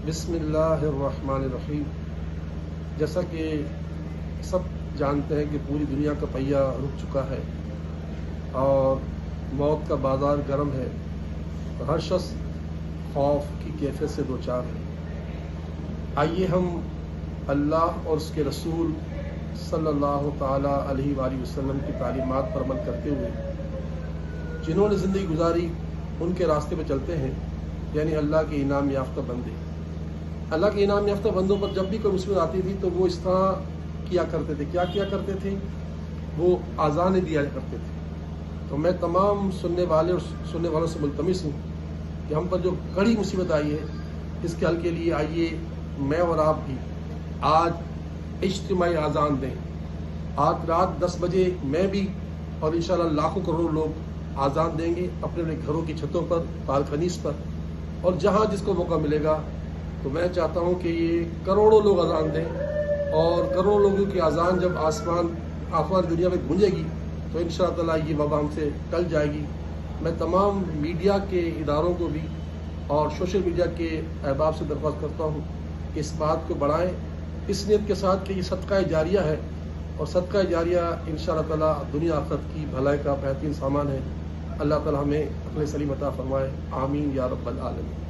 بسم اللہ الرحمن الرحیم۔ جیسا کہ سب جانتے ہیں کہ پوری دنیا کا پہیہ رک چکا ہے اور موت کا بازار گرم ہے، ہر شخص خوف کی کیفیت سے دوچار ہے۔ آئیے ہم اللہ اور اس کے رسول صلی اللہ تعالیٰ علیہ وآلہ وسلم کی تعلیمات پر عمل کرتے ہوئے جنہوں نے زندگی گزاری ان کے راستے پہ چلتے ہیں، یعنی اللہ کے انعام یافتہ بندے۔ اللہ کے انعام یافتہ بندوں پر جب بھی کوئی مصیبت آتی تھی تو وہ اس طرح کیا کرتے تھے۔ کیا کیا کرتے تھے؟ وہ آذان دیا کرتے تھے۔ تو میں تمام سننے والوں سے ملتمس ہوں کہ ہم پر جو کڑی مصیبت آئی ہے اس کے حل کے لیے آئیے میں اور آپ بھی آج اجتماعی آذان دیں۔ آج رات 10 بجے میں بھی اور انشاءاللہ لاکھوں کروڑوں لوگ آذان دیں گے اپنے اپنے گھروں کی چھتوں پر، بالکنیز پر، اور جہاں جس کو موقع ملے گا۔ تو میں چاہتا ہوں کہ یہ کروڑوں لوگ اذان دیں، اور کروڑوں لوگوں کی اذان جب آسمان دنیا میں گونجے گی تو انشاءاللہ تعالیٰ یہ وبا ہم سے ٹل جائے گی۔ میں تمام میڈیا کے اداروں کو بھی اور سوشل میڈیا کے احباب سے درخواست کرتا ہوں کہ اس بات کو بڑھائیں، اس نیت کے ساتھ کہ یہ صدقہ جاریہ ہے، اور صدقہ جاریہ انشاءاللہ تعالیٰ دنیا آخرت کی بھلائی کا بہترین سامان ہے۔ اللہ تعالیٰ ہمیں عقل سلیم عطا فرمائے، آمین یا رب العالمین۔